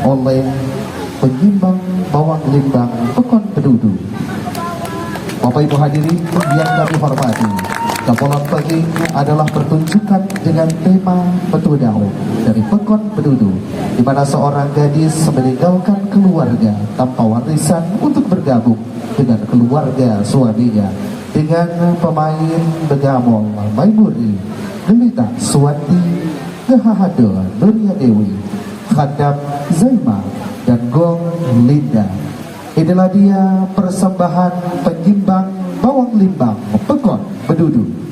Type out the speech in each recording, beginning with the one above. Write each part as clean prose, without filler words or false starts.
oleh penyimbang bawang limbang Pekon Pedudu. Bapak Ibu hadirin yang kami hormati, Kapolan pagi adalah pertunjukan dengan tema Betu Daun dari Pekon Pedudu, di mana seorang gadis meninggalkan keluarga tanpa warisan untuk bergabung dengan keluarga suaminya dengan pemain begamol Maimuri, Delita Suwati, Gehahado Nuria Dewi, Khadam Zaima, dan Gong Linda. Inilah dia persembahan penyimbang bawang limbang Pekon Pedudu.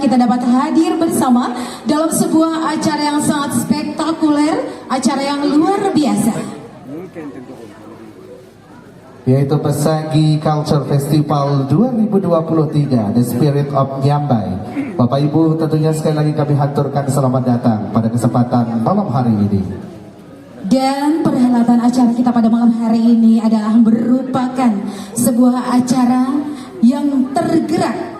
kita dapat hadir bersama dalam sebuah acara yang sangat spektakuler, acara yang luar biasa, yaitu Pesagi Culture Festival 2023 The Spirit of Nyambai. Bapak Ibu, tentunya sekali lagi kami haturkan selamat datang pada kesempatan malam hari ini. dan perhelatan acara kita pada malam hari ini adalah merupakan sebuah acara yang tergerak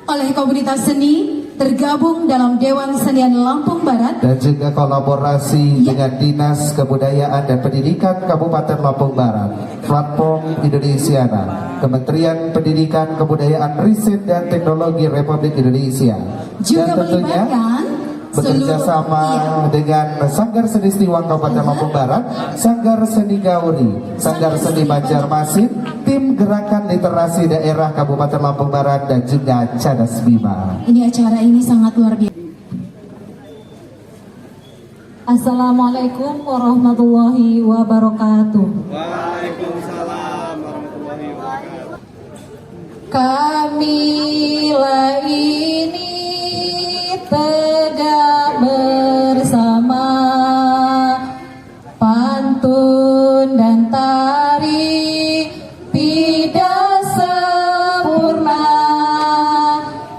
oleh komunitas seni tergabung dalam Dewan Senian Lampung Barat Dan juga kolaborasi dengan Dinas Kebudayaan dan Pendidikan Kabupaten Lampung Barat, Platform Indonesiana, Kementerian Pendidikan, Kebudayaan, Riset dan Teknologi Republik Indonesia, juga dan tentunya melibatkan bekerja sama dengan Sanggar Seni Stiwang Kabupaten Lampung Barat, Sanggar Seni Gauri, Sanggar Seni Banjarmasin, Tim Gerakan Literasi Daerah Kabupaten Lampung Barat, dan juga Cadas Bima. Ini acara ini sangat luar biasa. Assalamualaikum warahmatullahi wabarakatuh. Waalaikumsalam warahmatullahi wabarakatuh. Kamilah ini tegak bersama, pantun dan tari tidak sempurna,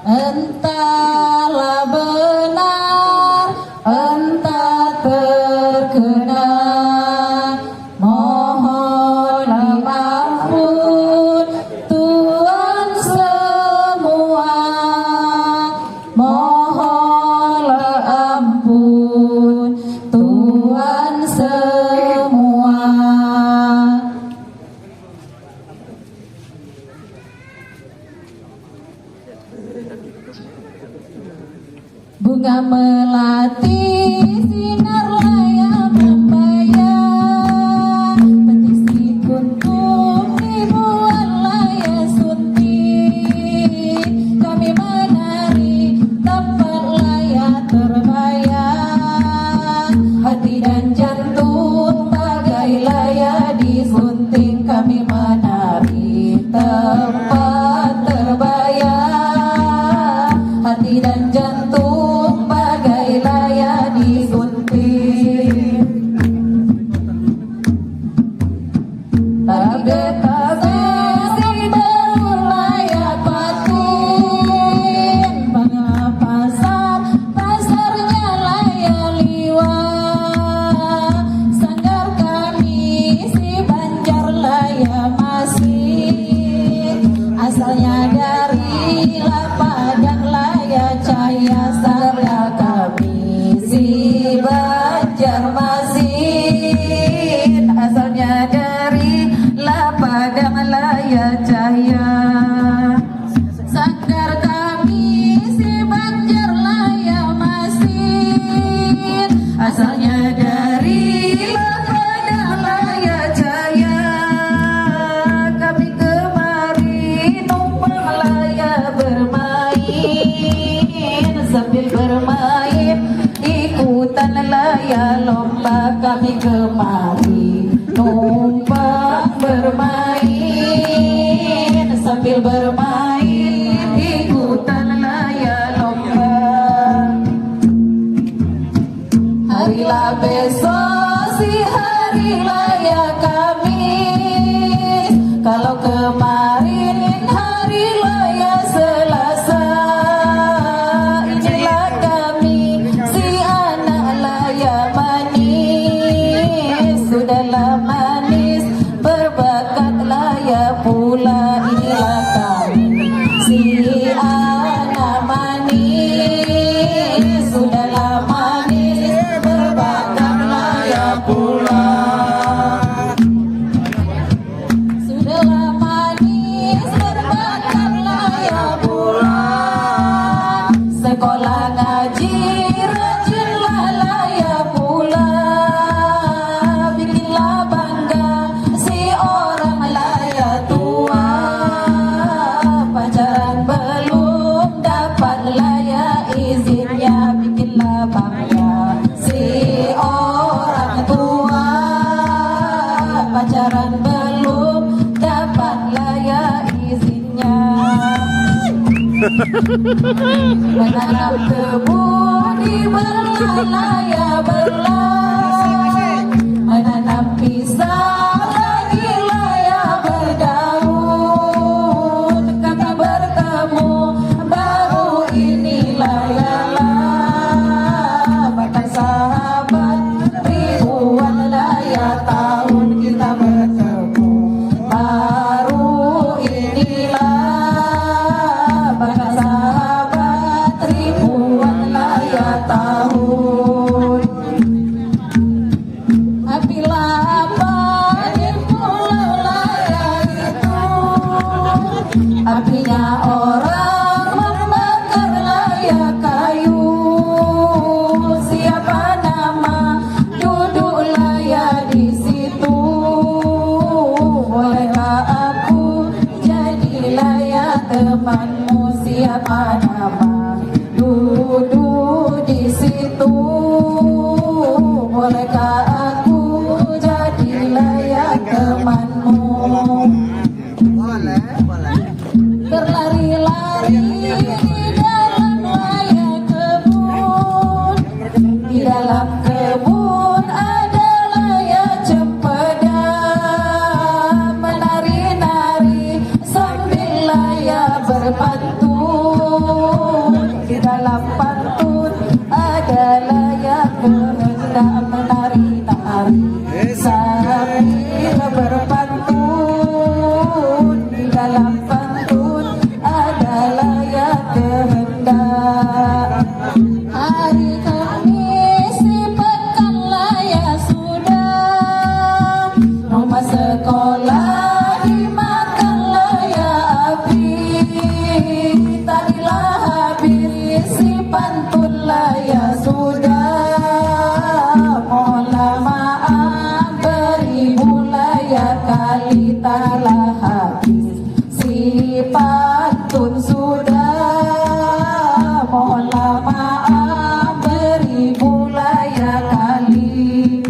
entahlah benar entah terkena, mohon diampun Tuhan semua, mohonlah ampun Tuhan semua. Bunga melati sinar layap lambayan, petik si kuntum ribuan layar suntik, kami menari tepat layar terbayang, hati dan jantung bagai layar disunting, kami menari tepat terbayang, hati dan jantung bagai layar disunting. Tabe-tabe si berlayar batin, bangga pasar, pasarnya layar liwat, sanggar kami si Banjar layar masin, asalnya dari Padang layar cahaya, sanggar kami si Banjarmasin, asalnya dari Padang layar cahaya, sanggar kami si Banjar layar masin, asalnya dari Padang layar cahaya, kami kemari numpang layar bermain, sambil bermain ikutan layar lomba, kami kemari numpang bermain, sambil bermain ikutan layar lomba. Harilah besok si hari raya Kamis, kalau kemarin hari raya Selasa, inilah kami si anak layar manis, sudahlah manis berbakat layar pula, inilah kami si anak manis, sudahlah manis berbakat layar pula, sudahlah manis Menanam tebu di belalaya berlah, menanam pisang lagi laya berdaun, kata bertemu baru ini layalah, bahkan sahabat ribuan laya tahun kita bertemu, baru inilah bahkan sahabat ribuan laya tahun. Apabila apa di pulau laya itu, apinya orang membakar laya kayu. Siapa nama duduk laya di situ? Bolehkah aku jadi laya temanmu? Siapa nama duduk di situ? Bolehkah aku jadi laya temanmu? Berlari-lari di dalam laya kebun, di dalam kebun ada laya cempeda, menari-nari sambil laya berpantun, di dalam pantun ada laya kehendak, menari-nari sambil berpantun, di dalam pantun ada laya kehendak. Hari Kamis di pekan laya sudah, rumah sekolah dimakan laya api. Tadilah habis si pantun laya sudah, mohonlah maaf beribu laya kali telah habis si pantun sudah, mohonlah maaf beribu laya kali.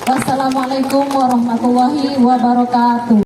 Wassalamualaikum warahmatullahi wabarakatuh.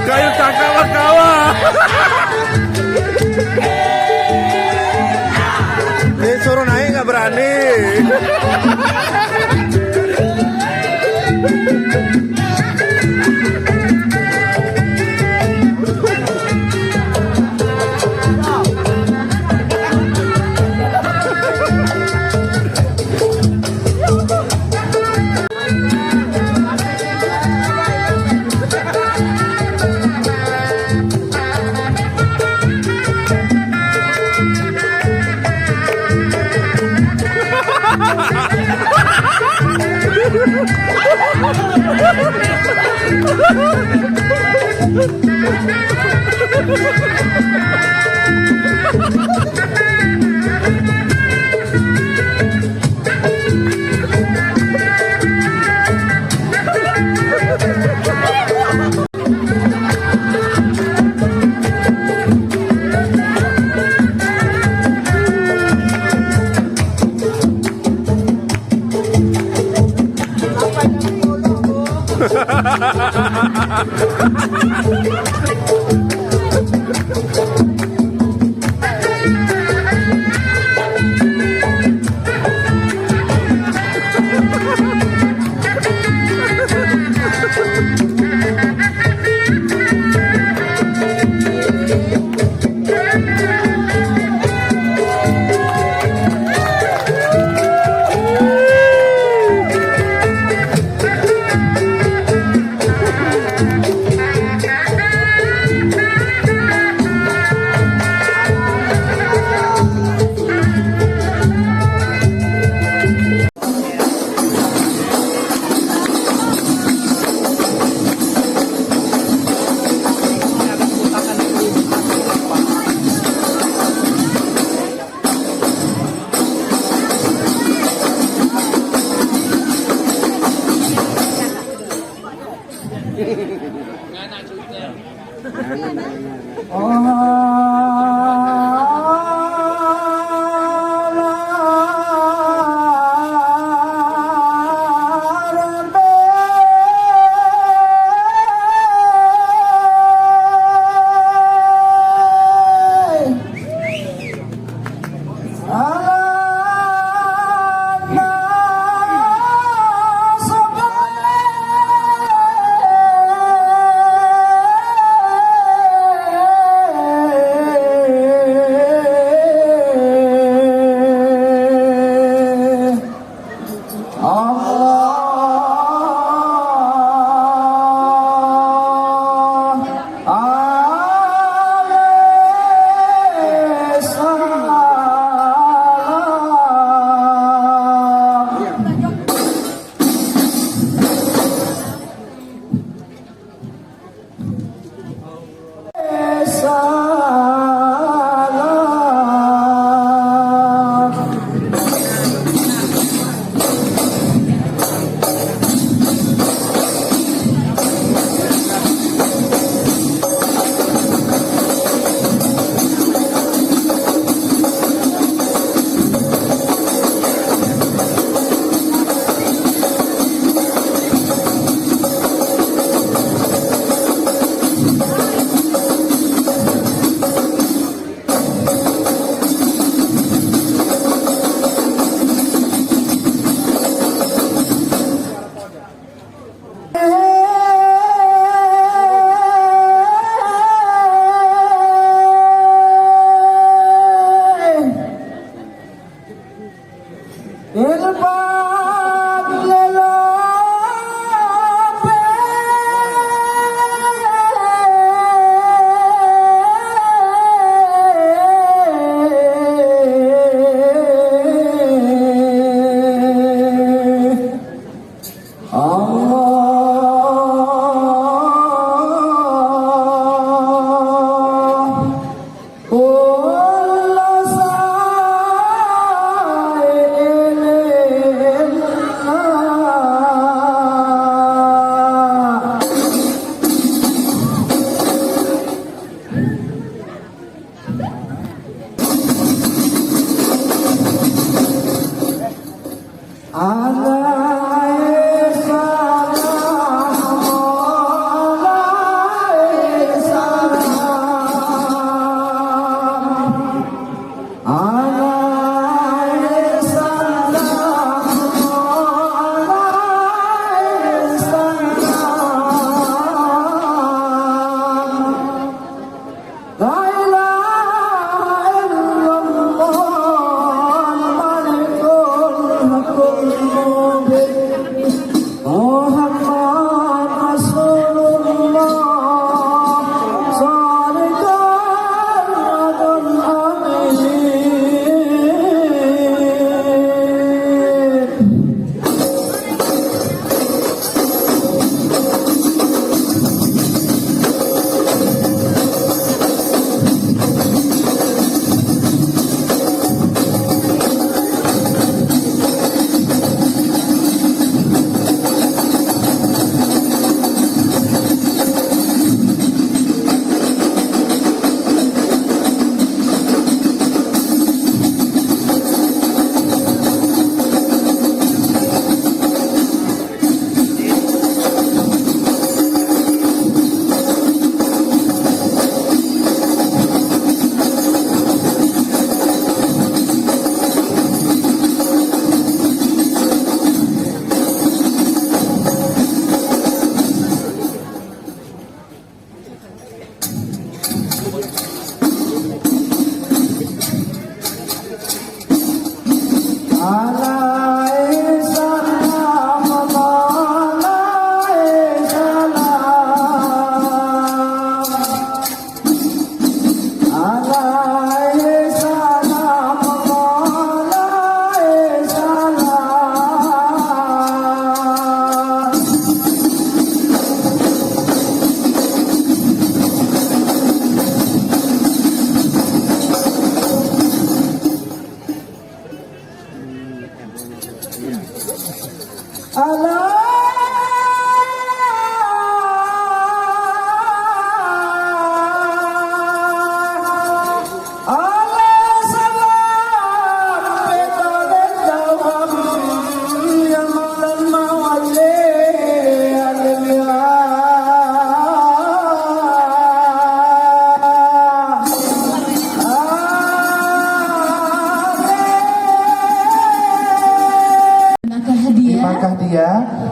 Kayu kawan-kawan. Suruh naik nggak berani.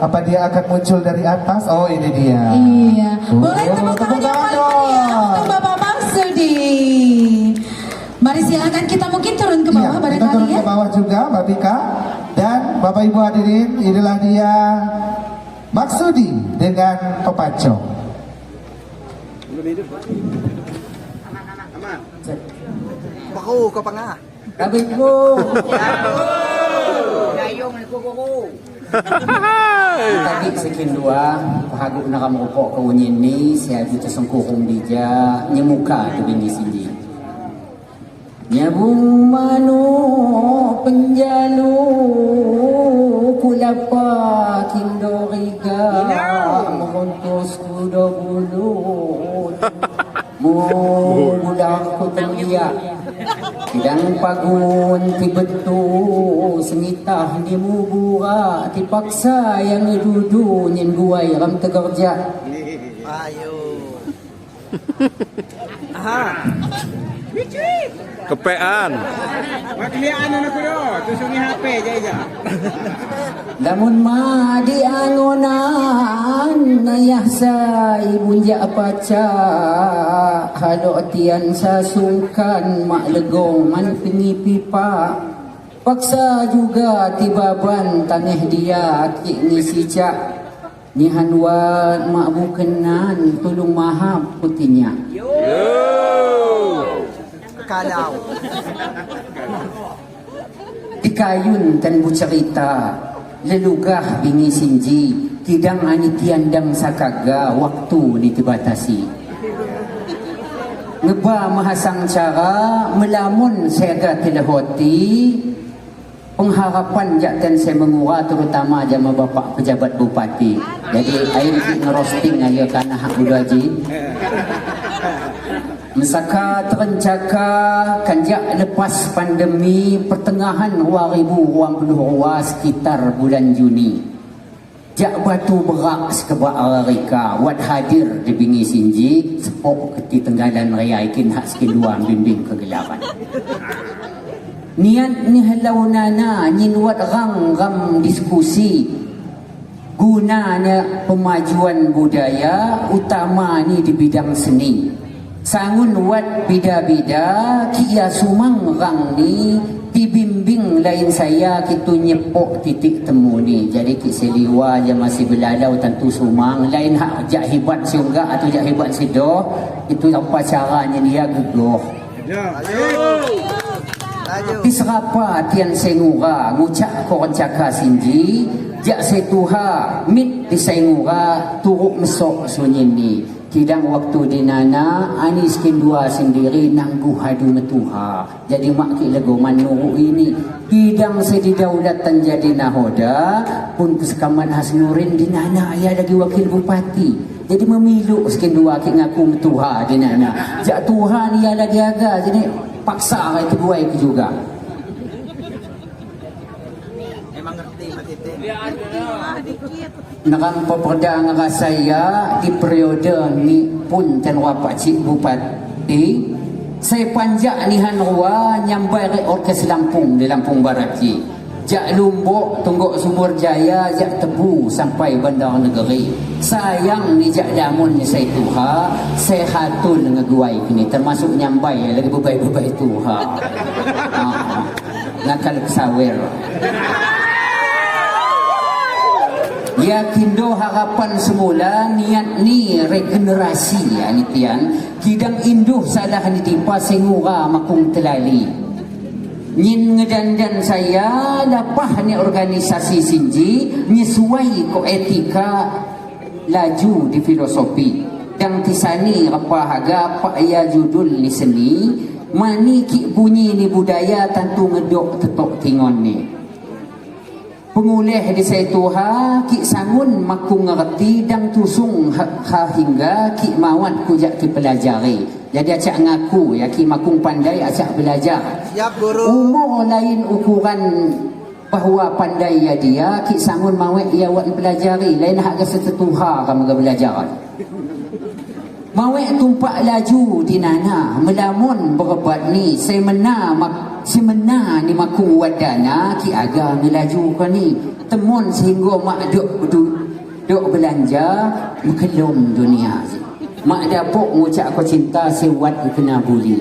Apa dia akan muncul dari atas? Oh, ini dia. Iya. Boleh tepuk tangan yang tangan paling meriah untuk Bapak Maksudi. Mari silakan kita mungkin turun ke bawah Kita barangkali turun ya. ke bawah juga, Mbak Pika. Dan Bapak Ibu hadirin, inilah dia Maksudi dengan Pepaco. Baku ke pangah. Kabit mo! Dayong ni kuku. Tadi sekian dua, pahago na kamuko kaunyin ni, siya dito sa kukong dija, nyamuka ito bini sindi. Nyabung mano, penjalo, kulapa, kindoriga, mamuntos kuda bulot, mubudak ko tanggiya. Tidang pagun, tibeto, sengitah di mubura, tipaksa yang ngedudu, nyen guay, ram tegarja. Ayo. Aha. Kepean. Maklian na ko yo, tusungi HP jaja. Lamun ma di angonan, nayah sa ibunja apaca, halo atian sa sungkan, mak legong man pingipipa, Paksa juga tibaban tanah dia akik ni sijak ni hanwan mak bukenan tolong mahap putinya. Kalau. Dikayun tan bucerita lelugah bingi sinji tidang ani tiandang sakaga waktu ditibatasi. Ngeba mahasang cara melamun saya telehoti pengharapan jaktan saya mengura terutama jama bapak pejabat bupati. Jadi air ngerosting aja karena hak budaji. Mesaka terencaka kanjak lepas pandemi pertengahan 2022 sekitar bulan Juni. Jak batu berak sekebak Arika wat hadir di bingi sinji sepok keti tenggalan raya ikin hak sekin dua bimbing kegelapan. Niat ni halau nana nyinwat rang diskusi gunanya pemajuan budaya utama ni di bidang seni. Sangun wat bida-bida kia sumang rang ni dibimbing lain saya kitu nyepok titik temu ni. Jadi ki seliwa je masih belalau tentu sumang lain hak jak hebat siungga atau jak hebat sidoh itu apa caranya dia gegoh. Diserapa tian sengura ngucak koran caka sinji jak setuha mit di sengura turuk mesok sunyi ni kidang waktu dinana ani skin dua sendiri nanggu hadu metuha jadi mak ki lego manuru ini kidang sedidaulatan jadi nahoda pun kesekaman Hasnurin dinana ya lagi wakil bupati jadi memilu skin dua ki ngaku metuha dinana jak Tuhan ya lagi aga jadi paksa itu dua itu juga. Emang ngerti matite. Nakampa perda nga saya di periode ni pun tan wapak cik bupati saya panjak ni hanwa nyambai re orkes Lampung di Lampung Barat ki. Jak Lombok tungguk Sumber Jaya jak Tebu sampai Bandar Negeri. Sayang ni jak Damun ni saya tuha saya hatul ngeguai kini termasuk nyambai lagi bebai-bebai tuha. Nakal kesawer. Yakindo harapan semula niat ni regenerasi ni tian kidang induh salah ni tipa sengura makung telali. Nyin ngedandan saya lapah ni organisasi sinji nyesuai ko etika laju di filosofi dan tisani apa haga pak ya judul ni seni mani ki bunyi ni budaya tentu ngedok tetok tingon ni pengulih di Saituha ki sangun makung ngerti dan tusung ha hingga ki mawat kujak ki pelajari. Jadi acak ngaku ya ki makung pandai acak belajar. Siap guru. Umur lain ukuran bahawa pandai ya dia ki sangun mawat ia wat pelajari lain hak ke setuha kamu ke belajar. Mawat tumpak laju di nana melamun berebat ni semena ni makung wadana ki aga melaju ka ni temun sehingga mak duk belanja mekelum dunia mak dapuk ngucap ko cinta sewat kena buli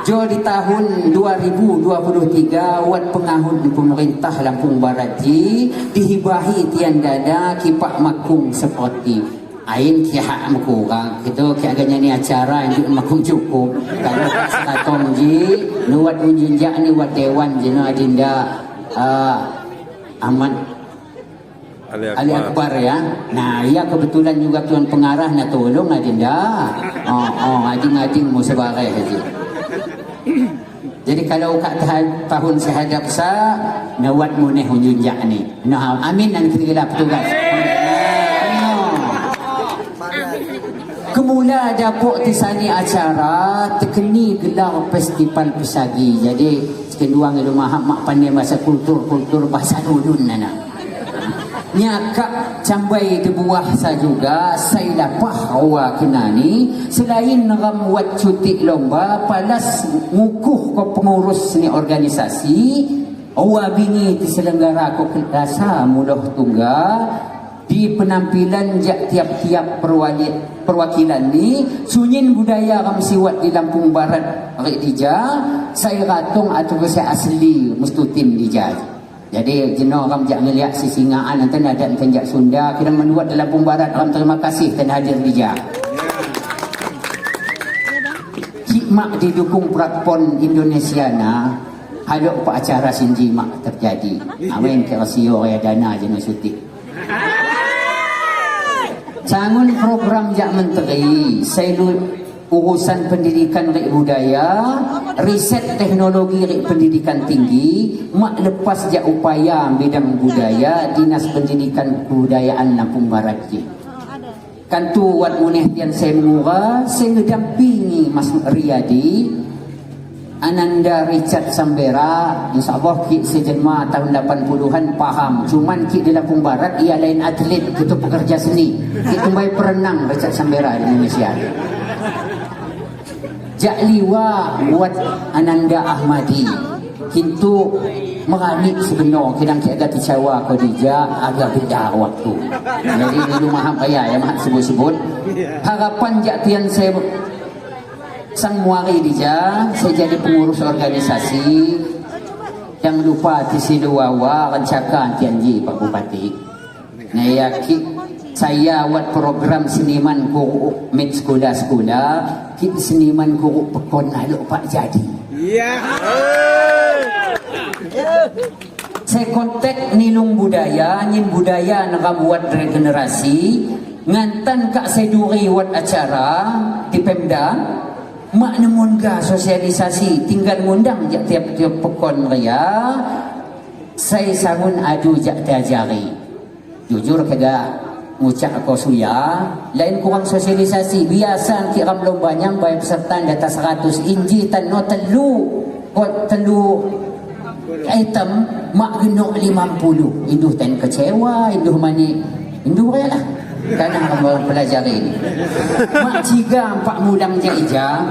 jo di tahun 2023 wat pengahun pemerintah Lampung Barat dihibahi tian dada kipak makung seperti ain kiha kurang itu kiaganya ni acara yang makung cukup kalau sekatong ji nuwat unjunjak ni wat dewan jena adinda Ahmad Ali Akbar ya. Nah ia kebetulan juga tuan pengarah nak tolong adinda ading-ading mu sebagai haji. Jadi kalau kat tahun sehadap sa nawat muneh unjunjak ni nah amin dan kita petugas. Kemula dapuk tisani acara tekeni gelar festival pesagi. Jadi sekeduang itu mahak mak pandai bahasa kultur bahasa ulun nana. Nyakak cambai dibuah sa juga saya lapah awa kenani selain ngam wat cuti lomba palas ngukuh ko pengurus ni organisasi awa bingi diselenggara ko kelasa mudah tunggal di penampilan tiap-tiap perwakilan ni sunyin budaya kam siwat di Lampung Barat ri dija saya ratung atau saya asli mustutim dija. Jadi jenuh kam jak ngeliat sisingaan anten ada anten jak Sunda kira menuat di Lampung Barat kam terima kasih dan hadir dija. Mak didukung Prakpon Indonesia na hadok pa acara sinji mak terjadi. Awen ke rasio ya dana jenuh syuting. Sangun program jak menteri selu urusan pendidikan rik budaya, riset teknologi rik pendidikan tinggi, mak lepas jak upaya bidang budaya Dinas Pendidikan Kebudayaan Lampung Barat je. Kantu wat muneh tian saya mengura, saya ngedampingi Mas Riyadi, Ananda Richard Sambera, insyaAllah ki sejenma tahun 80-an paham. Cuman ki di Lampung Barat ia lain atlet, kita pekerja seni. Kita baik perenang Richard Sambera di Indonesia. Jak liwa buat Ananda Ahmadi. Kintu merani sebenar kadang kita agak tercawa Khadijah agak beda waktu. Jadi dulu maham payah ya maham sebut-sebut. Harapan jak tian saya sang muari dija, saya jadi pengurus organisasi. Jangan lupa tisiluawa rencakan tianji Pak Bupati. Nah ya saya buat program seniman guru mit sekolah-sekolah, kit seniman guru pekon alok Pak jadi. Iya. Saya kontak nilung budaya, nyin budaya nak buat regenerasi, ngantan kak saya duri buat acara di Pemda, mak nemun ga sosialisasi, tinggal ngundang jak tiap-tiap pekon raya, saya sangun adu jak diajari. Jujur kagak ngucap aku suya, lain kurang sosialisasi. Biasa kiram lombanya bayar peserta data 100 inji tan no telu item mak genok 50 induh tan kecewa induh mani induh raya lah karena kamu pelajari mak ciga 4 mulang jaija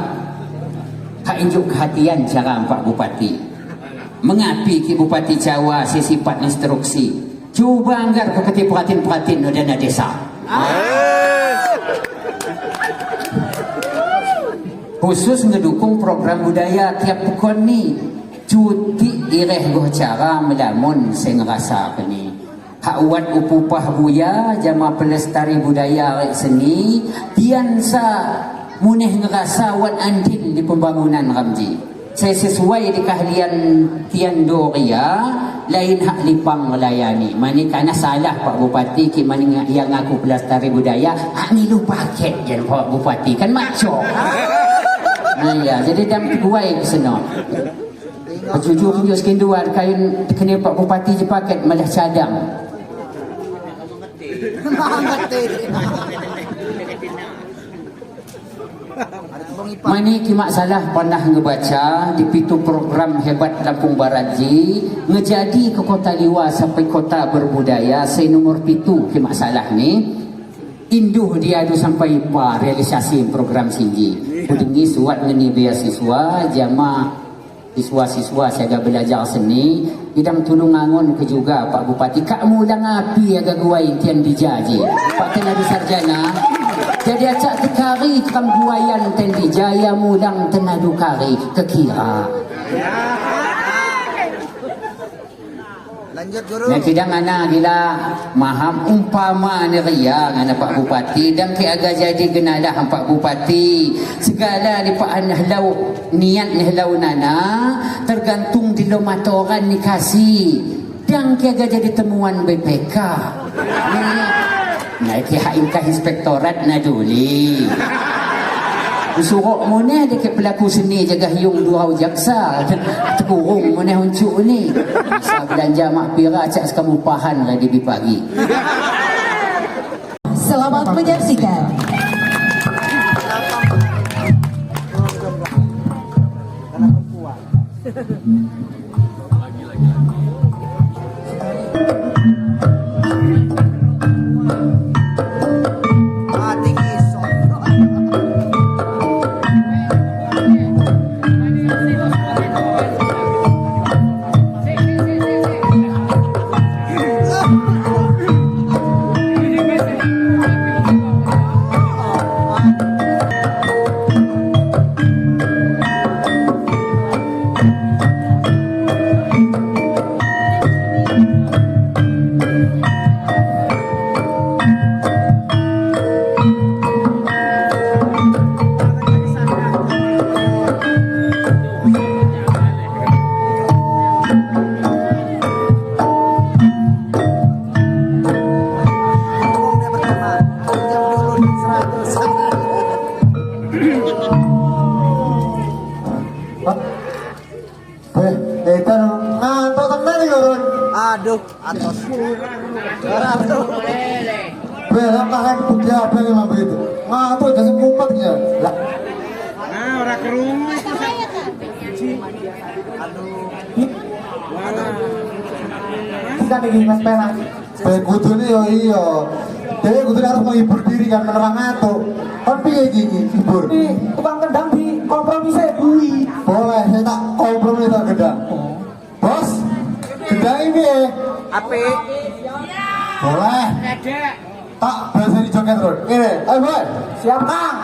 hak injuk kehatian cara Pak Bupati mengapi ki Bupati Jawa sifat instruksi cuba anggar ke keti perhatiin dana desa khusus ngedukung program budaya tiap pekon ni cuti ireh goh cara melamun saya ngerasa ni hak wat upupah buya jama pelestari budaya seni tian sa muneh ngerasa wat andin di pembangunan ramji saya sesuai di keahlian tian doria lain hak lipang melayani mani kana salah Pak Bupati ki mani yang aku pelestari budaya hak ni lu paket je Pak Bupati kan maco nah ya jadi dam kuai kesana Jujur tunjuk sekian dua kain kena Pak Bupati je paket malah cadang. Mani kimak salah pernah ngebaca di pitu program hebat Lampung Barat ji ngejadi ke kota liwa sampai kota berbudaya saya nomor pitu kimak salah ni induh dia tu sampai pa realisasi program sinji. Kudengi suat ngeni beasiswa jama siswa-siswa saya agak belajar seni idam tulung angon ke juga Pak Bupati kak mulang api agak guai tian dijaji Pak Tenadi Sarjana jadi acak tekari kam guayan tian dijaya mulang tenadu kari kekira lanjut guru nah kidang ana gila maham umpama ni ria ngana Pak Bupati dan ki agak jadi genalah Pak Bupati segala di Pak anahlau niat nihlau nana tergantung di lomatoran ni kasih dan ki agak jadi temuan BPK nah ki hak ingkah inspektorat na duli Usurok mo na, dikit pelaku seni jaga hiung dua jaksa terkurung mo na huncuk ni sa belanja mak pira cak sekamupahan lah di pagi. Selamat menyaksikan. Belah makan bukti apa yang mampu itu? Ngatur kasih kumpet ya. Lah, Nah, orang kerungu itu. Kita bikin mas pelan. kudune yo iya. Dewe kudune harus menghibur diri kan menerang ngatuk. Kan piye iki hibur? Tukang kendang di kompromi saya bui. Boleh, saya tak kompromi tak gedang. Bos, gedang ini ya. Ape? Boleh. Tak bahasa di joget terus. Ini, ayo boy. Siap kang.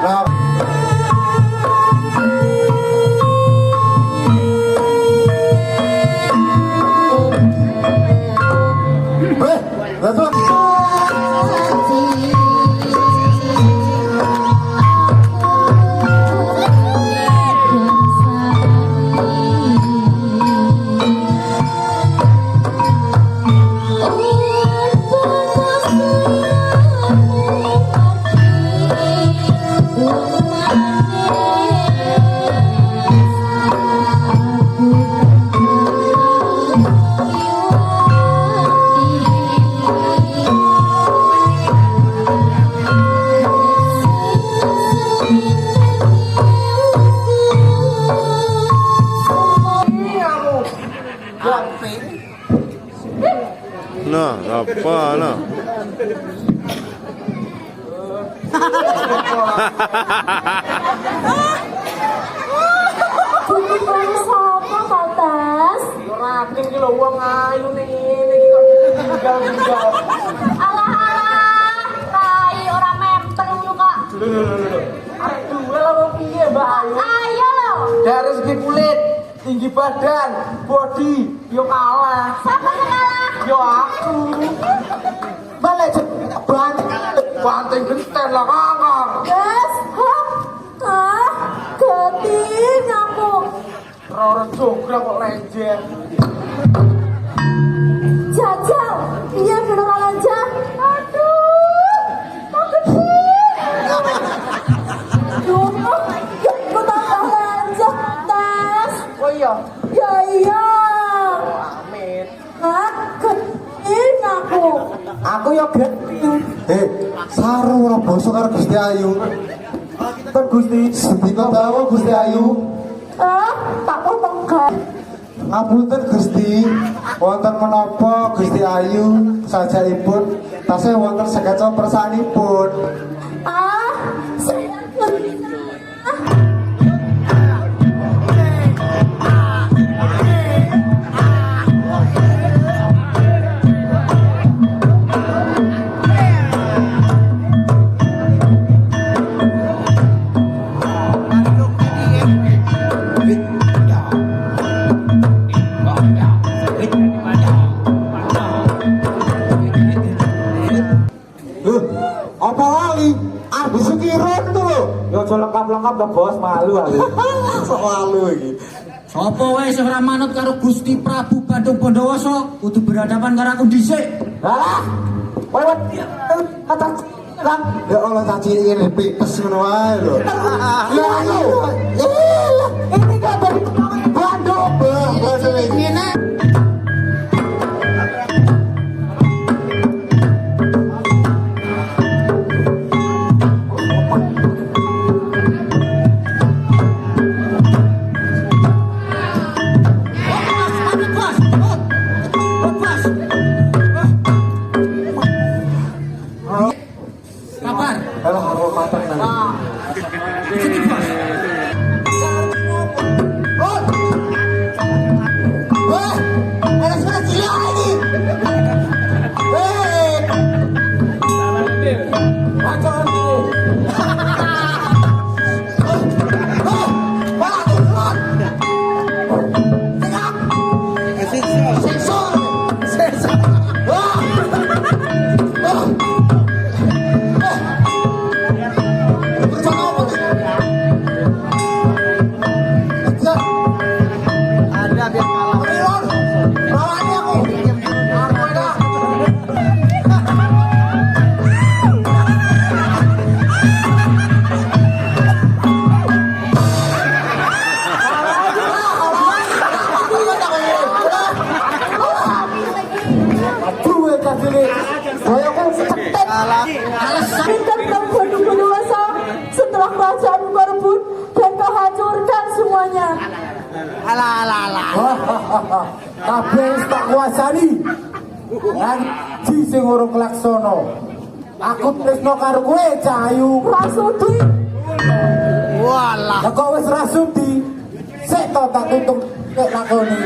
Nah, let's go. Nah, apa nah? Kudu kono sapa Baltas? Rating ki lho wong ayu ning ngene iki kok tinggal-tinggal. Alah, tai ora memper ngono kok. Arek duwe lho wong piye Mbak Ayu? Ayo lho. Dari segi kulit, tinggi badan, body, yo kalah. Siapa sing kalah? Yo aku. Balik banting genten lah kakak. Guys, hop. Geti nyamuk. Orang jograk kok lenjer. Jajal. Iya beneran aja. Aduh. Takut sih. Duh. Aku tambah aja. Tes. Oh iya, Ya iya. amit. Hah? Getin aku. Aku yo geti. Saru ora basa karo Gusti Ayu. Kan Gusti. Sedina tahu Gusti Ayu. Tak potong kan. Ngapunten Gusti, wonten menapa Gusti Ayu sajaipun tasih wonten sekeca persanipun. Saya Apa lali? Abis sekiron itu lho. Yo aja lengkap-lengkap dah bos, malu aku. Sok lalu iki. Apa wae sing ora manut karo Gusti Prabu Bandung Bondowoso kudu berhadapan karo aku dhisik. Lah, lewat kata lang. Ya Allah caci ini pipes ngono wae lho. Ya ayo. Ini kan dari Bandung. Bandung iki. Kabar? Alah aku mateng nang. Sedih, Bos. Ada suara gila lagi. Macam ni. Berikan Prabu Badung Bondowoso setelah kerajaanmu kau rebut dan kau hancurkan semuanya. Kabeh wis tak kuasani. Ngaji sing urung kelaksono. Aku tresno karo kowe Cahayu. Rasudi. Walah. Lah kok wis rasudi. Sik to tak tutup nek lakoni.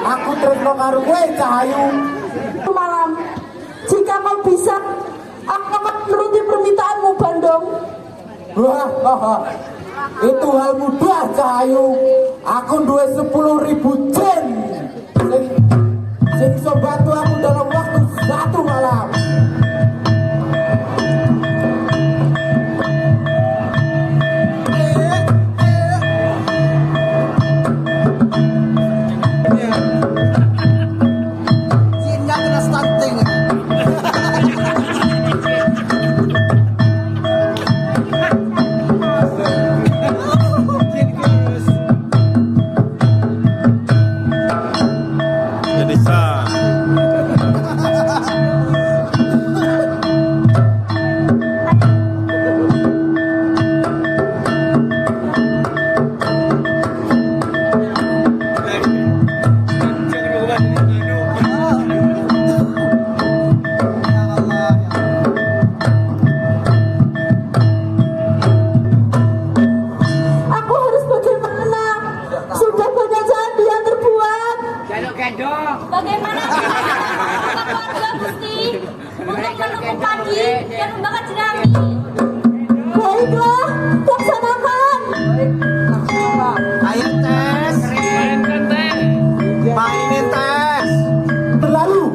Aku tresno karo kowe Cahayu. Malam, jika kau bisa, aku akan menuruti permintaanmu Bandung. Wah, itu hal mudah Cahayu. Aku duwe 10.000 jin. Sing iso bantu aku dalam waktu 1 malam. Jadi sah. Aku harus bagaimana? Sudah banyak candi yang terbuat. Bagaimana keluarga Gusti untuk menunggu pagi dan membakar jerami? Baiklah, laksanakan. Ayo tes. Mainin tes. Berlalu.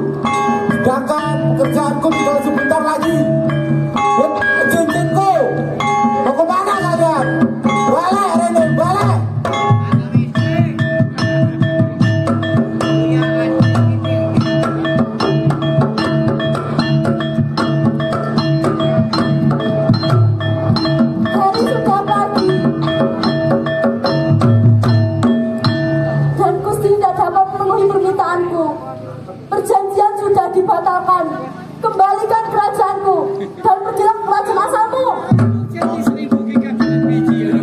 Sedangkan kerjaanku tinggal sebentar lagi. Cincinku. Mau kemana kalian? Balik Rene, balik. Hari sudah pagi. Dan Gusti tidak dapat memenuhi permintaanku. Perjanjian sudah dibatalkan. Kembalikan kerajaanku dan pergilah ke kerajaan asalmu.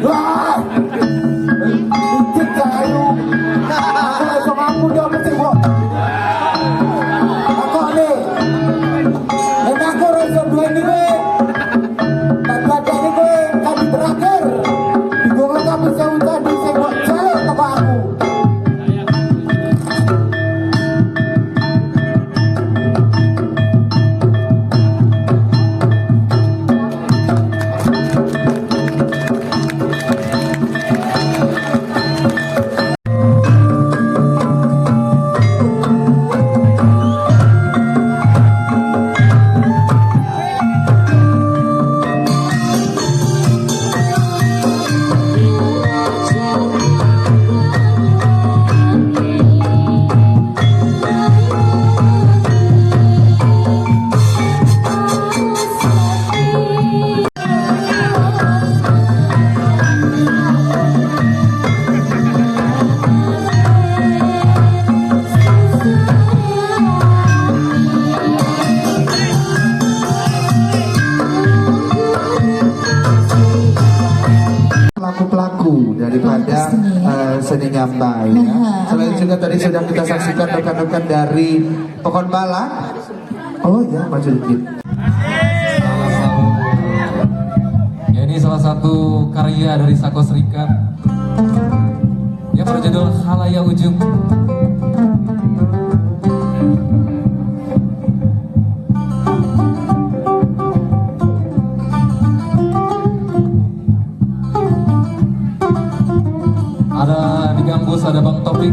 Wah. Dikit Cahayu. Aku iso ngaku dia mesti kok. Aku nih. Nek aku ora iso duweni kowe. Tak badani kowe kan terakhir. Digowo kamu sewu tadi sing kok jaluk teko aku. pelaku-pelaku daripada seni nyambai ya. Selain juga tadi sudah kita saksikan rekan-rekan dari Pohon Bala. Oh ya, maju dikit. Ya, ini salah satu karya dari Sako Serikat yang berjudul Halaya Ujung. Ada di gambus ada Bang Topik.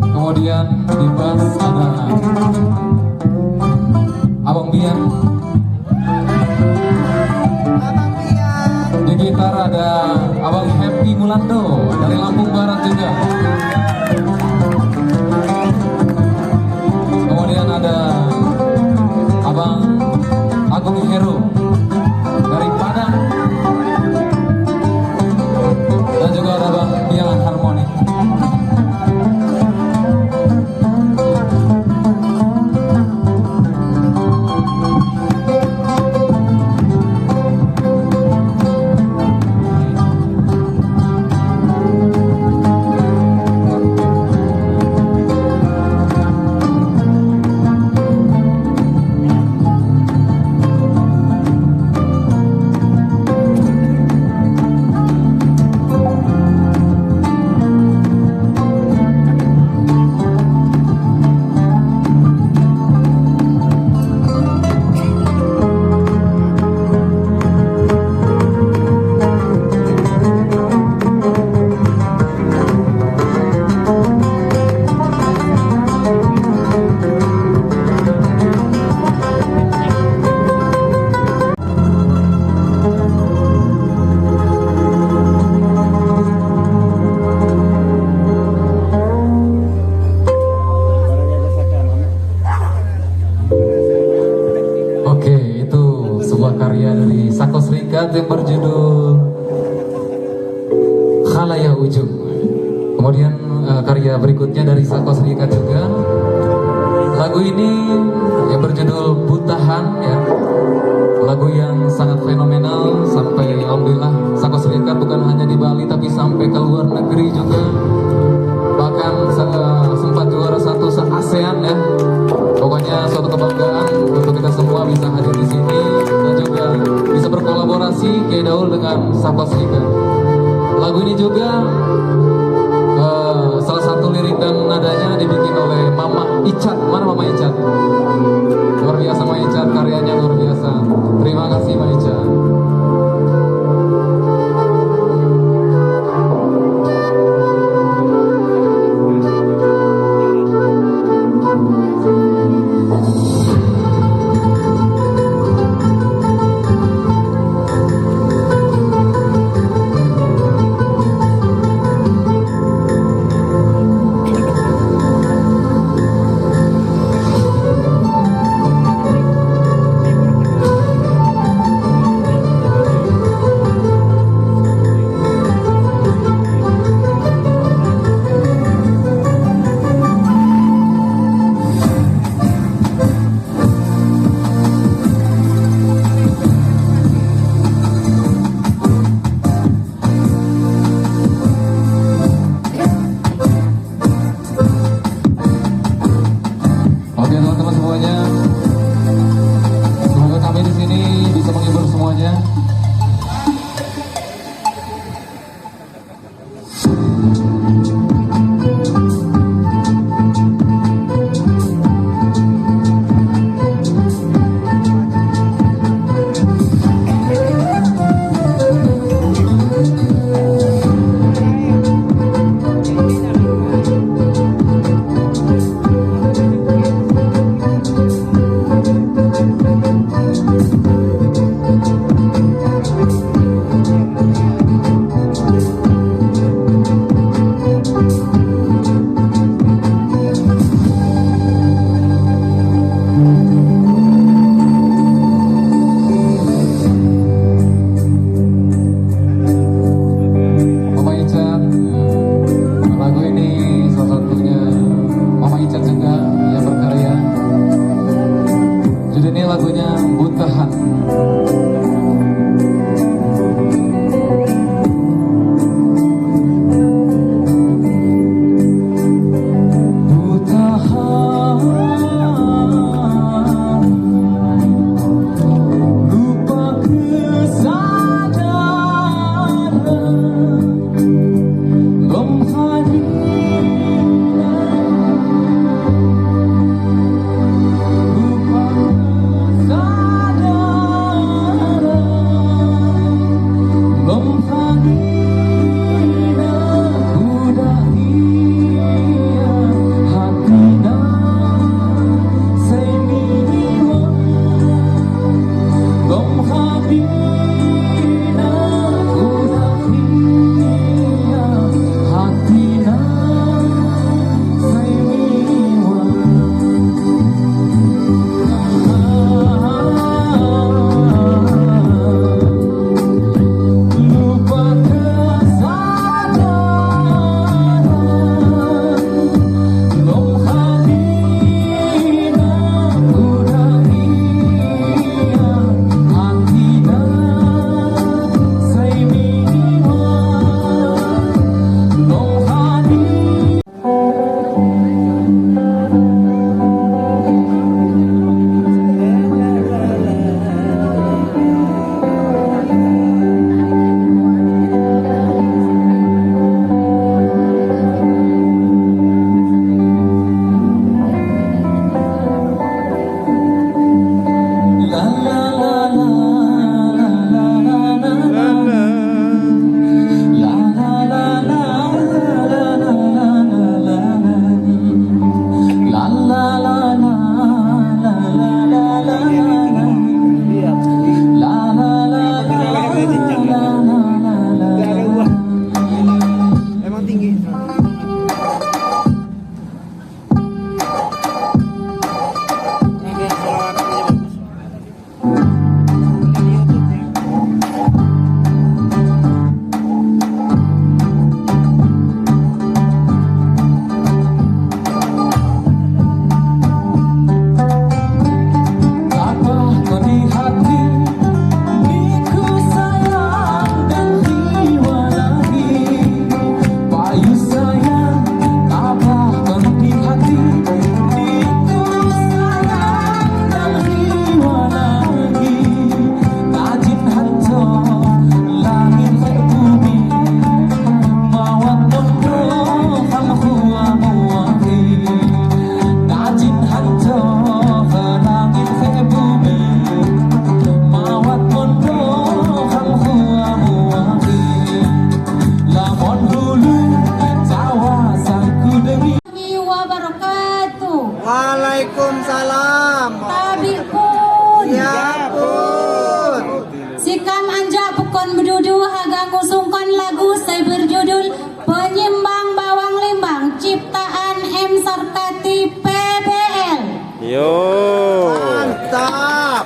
Kemudian di bass ada Abang Bian. Di gitar ada Abang Happy Mulando dari Lampung Barat juga. Kemudian ada Abang Agung Hero dari Padang, dan juga ada Bang Bian Harmoni. Serikat yang berjudul Khalayak Ujung. Kemudian karya berikutnya dari Sako Serikat juga. Lagu ini yang berjudul Butahan ya. Lagu yang sangat fenomenal sampai alhamdulillah Sako Serikat bukan hanya di Bali tapi sampai ke luar negeri juga. Bahkan sempat juara satu se-ASEAN ya. Pokoknya suatu kebanggaan untuk kita semua bisa hadir di sini dan juga bisa berkolaborasi kayak Daul dengan Sako Serikat. Lagu ini juga salah satu lirik dan nadanya dibikin oleh Mama Icat. Mana Mama Icat? Luar biasa Mama Icat, karyanya luar biasa. Terima kasih Mama Icat. Oke teman-teman semuanya, semoga kami di sini bisa menghibur semuanya. Lagunya Butahan. Waalaikumsalam. Tabi pun. Ya pun. Sikam anjak pukon berdudu haga kusungkan lagu saya berjudul Penyimbang Bawang Limbang ciptaan M Sarkati PBL. Yo. Mantap.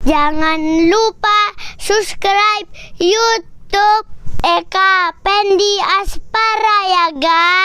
Jangan lupa subscribe YouTube Eka Pendi Aspara ya guys.